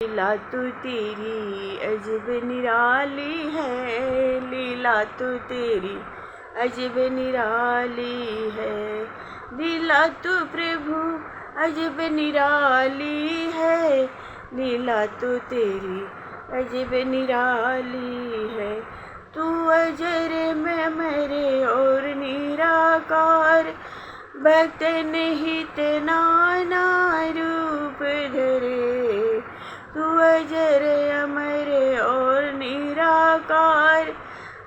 लीला तो तेरी अजब निराली है, लीला तो तेरी अजब निराली है। लीला तो प्रभु अजब निराली है, लीला तो तेरी अजब निराली है। तू अजर में मेरे और निराकार, भक्त निहित नाना रूप धरे। तू अजर अमर और निराकार,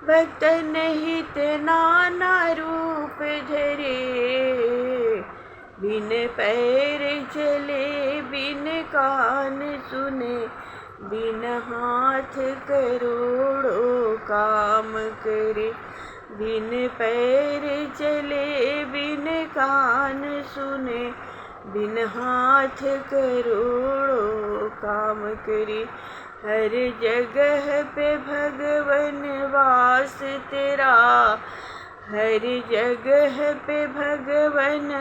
भक्त निहित नाना रूप धरे। बिन पैर चले बिन कान सुने, बिन हाथ करोड़ों काम करे। बिन पैर चले बिन कान सुने, बिन हाथ करोड़ों काम करे। हर जगह पे भगवन वास तेरा, हर जगह पे भगवन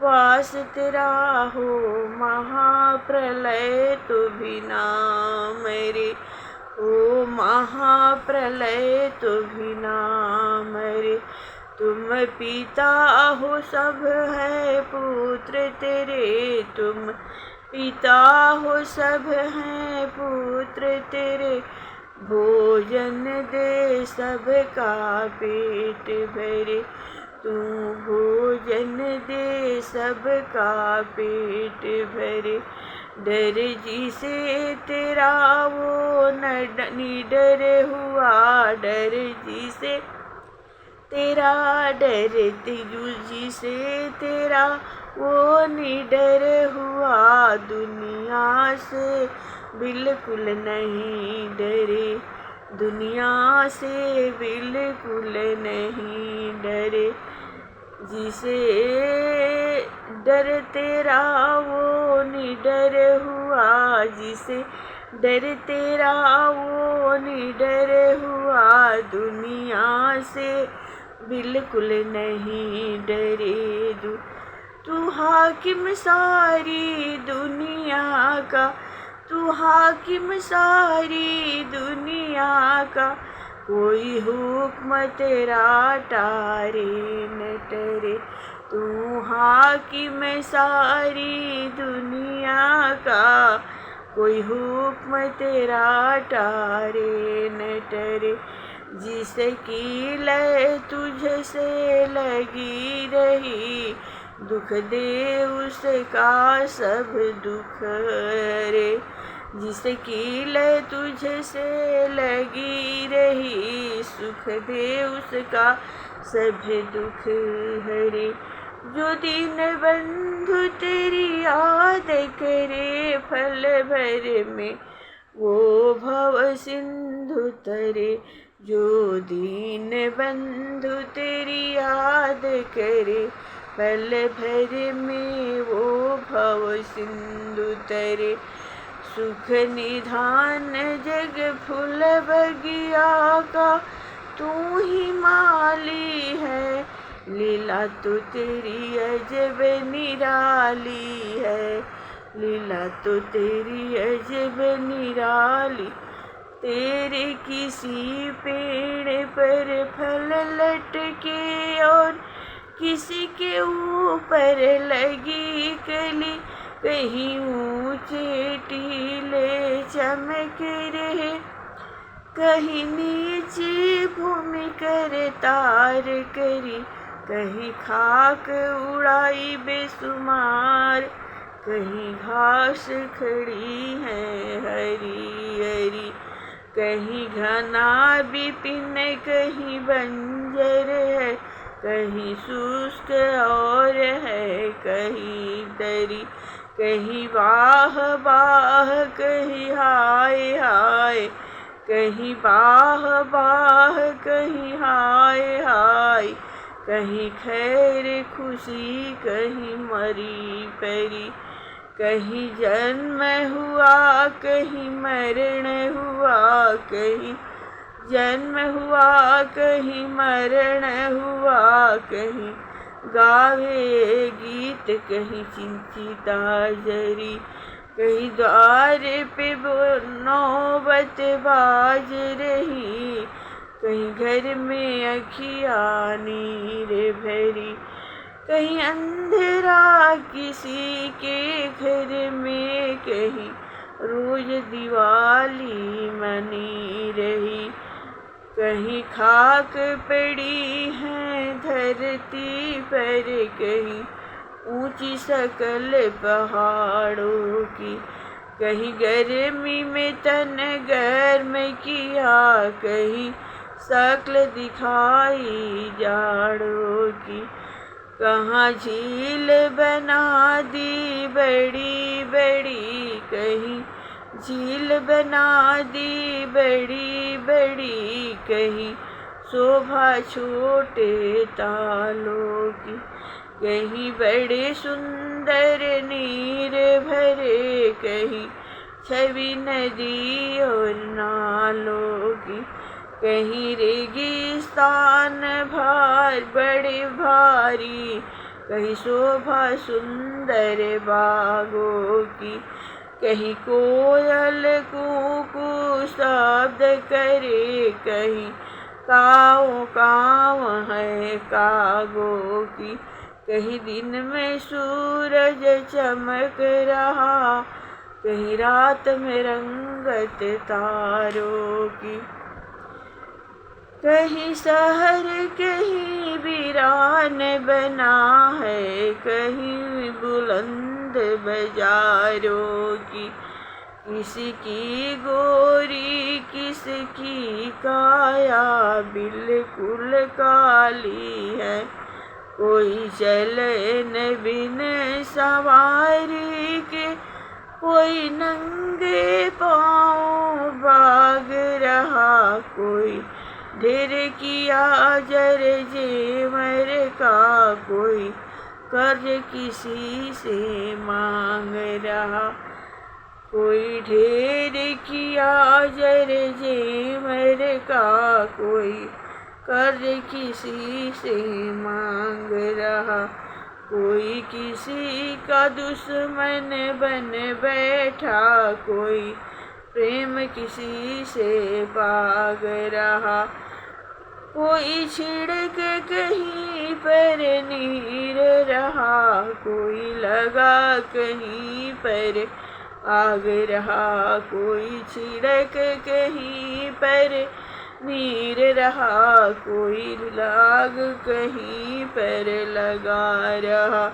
वास तेरा हो। महाप्रलय तो भी ना मरे, ओ महाप्रलय तो भी ना मरे। तुम पिता हो सब है पुत्र तेरे, तुम पिता हो सब है पुत्र तेरे। भोजन दे सबका पेट भरे, तू भोजन दे सबका पेट भरे। डर जिसे तेरा वो निडर हुआ, डर जिसे तेरा डर जिसे तेरा वो निडर हुआ। दुनिया से बिल्कुल नहीं डरे, दुनिया से बिल्कुल नहीं डरे। जिसे डर तेरा वो निडर हुआ, जिसे डर तेरा वो निडर हुआ। दुनिया से बिल्कुल नहीं डरे। तू हाकिम सारी दुनिया का, तू हाकिम सारी दुनिया का। कोई हुक्म तेरा टारे न टरे, तू हाकिम सारी दुनिया का। कोई हुक्म तेरा टारे न टरे। जिसकी लय तुझसे लगी रही, दुख दे उसका सब दुख हरे। जिसकी लय तुझसे लगी रही, सुख दे उसका सब दुख हरे। जो दीन बंधु तेरी याद करे, फल भर में वो भव सिंधु तरे। जो दीन बंधु तेरी याद करे, पल भर में वो भव सिंधु तरे। सुख निधान जग फूल बगिया का, तू ही माली है। लीला तो तेरी अजब निराली है, लीला तो तेरी अजब निराली। तेरे किसी पेड़ पर फल लटके और किसी के ऊपर लगी कली। कहीं ऊंचे टीले चमक रहे, कहीं नीचे भूमि कर तार करी। कहीं खाक उड़ाई बेसुमार, कहीं घास खड़ी है हरी हरी। कहीं घना विपिन कहीं बंजर है, कहीं शुष्क और है कहीं दरी। कहीं वाह वाह कहीं हाय हाय, कहीं वाह वाह कहीं हाय हाय। कहीं खैर खुशी कहीं मरी परी। कहीं जन्म हुआ कहीं मरण हुआ, कहीं जन्म हुआ कहीं मरण हुआ। कहीं गावे गीत कहीं चिंचिता जरी। कहीं द्वार पे नौबत बाज रही, कहीं घर में अखियाँ नीर भरी, कहीं अंधेरा किसी के घर में, कहीं रोज दिवाली मनी रही, कहीं खाक पड़ी है धरती पर, कहीं ऊंची सकल पहाड़ों की, कहीं गर्मी में तन गर्म किया, कहीं शक्ल दिखाई जाड़ों की, कहाँ झील बना दी बड़ी बड़ी, कहीं झील बना दी बड़ी बड़ी, कहीं शोभा छोटे तालों की, कहीं बड़े सुंदर नीर भरे, कहीं छवि नदी और नालों की, कहीं रेगिस्तान भार बड़े भारी, कहीं शोभा सुंदर बागों की, कहीं कोयल कूकू शब्द करे, कहीं काव काव है कागों की, कहीं दिन में सूरज चमक रहा, कहीं रात में रंगत तारों की, कहीं शहर कहीं वीरान बना है, कहीं बुलंद बाजारों की, किसी की गोरी किसकी काया बिल्कुल काली है, कोई चले न बिन सवारी के, कोई नंगे पाँव भाग रहा, कोई ढेर किया जर जेवर का, कोई कर्ज किसी से मांग रहा, कोई ढेर किया जर जेवर का, कोई कर्ज किसी से मांग रहा, कोई किसी का दुश्मन बन बैठा, कोई प्रेम किसी से भाग रहा, कोई छिड़क कहीं पर नीर रहा, कोई लगा कहीं पर आग रहा, कोई छिड़क कहीं पर नीर रहा, कोई लाग कहीं पर लगा रहा,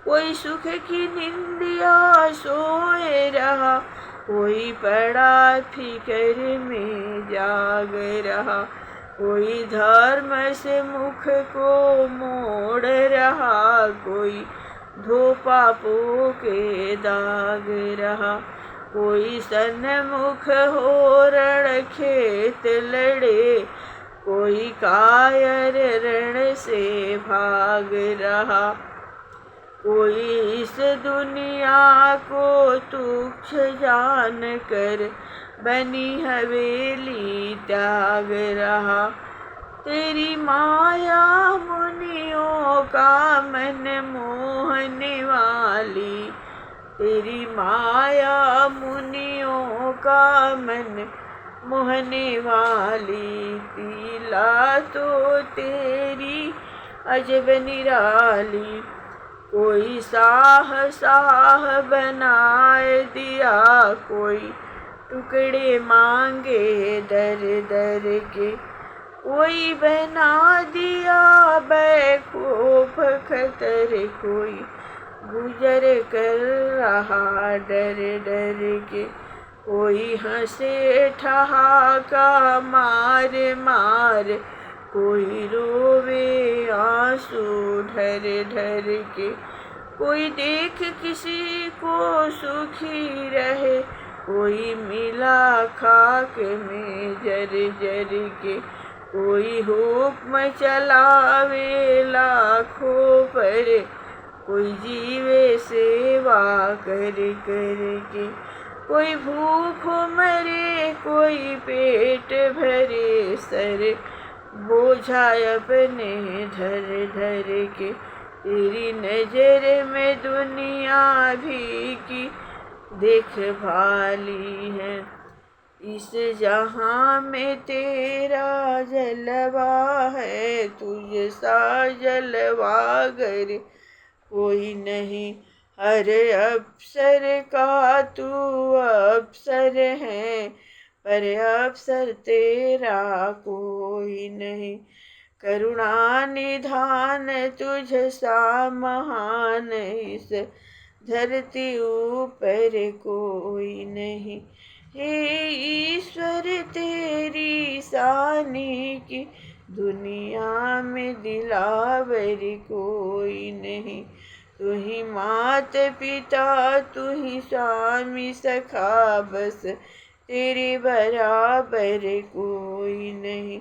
कोई सुख की निंदिया सोए रहा, कोई पड़ा फिक्र में जाग रहा, कोई धर्म से मुख को मोड़ रहा, कोई धो पापों के दाग रहा, कोई सन्मुख हो रण खेत लड़े, कोई कायर रण से भाग रहा, कोई इस दुनिया को तुच्छ जान कर बनी हवेली त्याग रहा, तेरी माया मुनियों का मन मोहने वाली, तेरी माया मुनियों का मन मोहने वाली, लीला तो तेरी अजब निराली, कोई साह साह बनाए दिया, कोई टुकड़े मांगे दर दर के, कोई बना दिया बेखौफ खतर, कोई गुजर कर रहा डर डर के, कोई हंसे ठहाका मार मार, कोई रोवे आंसू ढर ढर के, कोई देख किसी को सुखी रहे, कोई मिला खाक में जर जर के, कोई हुक्म चलावे लाखों पर, कोई जीवे सेवा कर कर के, कोई भूख मरे कोई पेट भरे, सर बोझा अपने धर धर के, तेरी नजर में दुनिया भी की देखभाली है। इस जहाँ में तेरा जलवा है, तुझ सा जलवागर कोई नहीं। हर अफसर का तू अफसर है, पर अफसर तेरा कोई नहीं। करुणा निधान तुझ सा महान, इस धरती ऊपर कोई नहीं। हे ईश्वर तेरी सानी की दुनिया में दिलावर कोई नहीं। तू ही मात पिता, तू ही स्वामी सखा, बस तेरे बराबर कोई नहीं।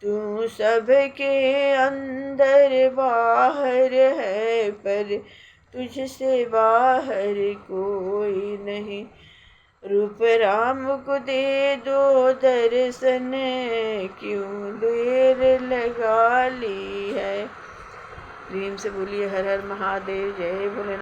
तू सबके अंदर बाहर है, पर तुझसे बाहर कोई नहीं। रूप राम को दे दो दर्शन, क्यों देर लगा ली है। प्रेम से बोलिए हर हर महादेव, जय भोलेनाथ।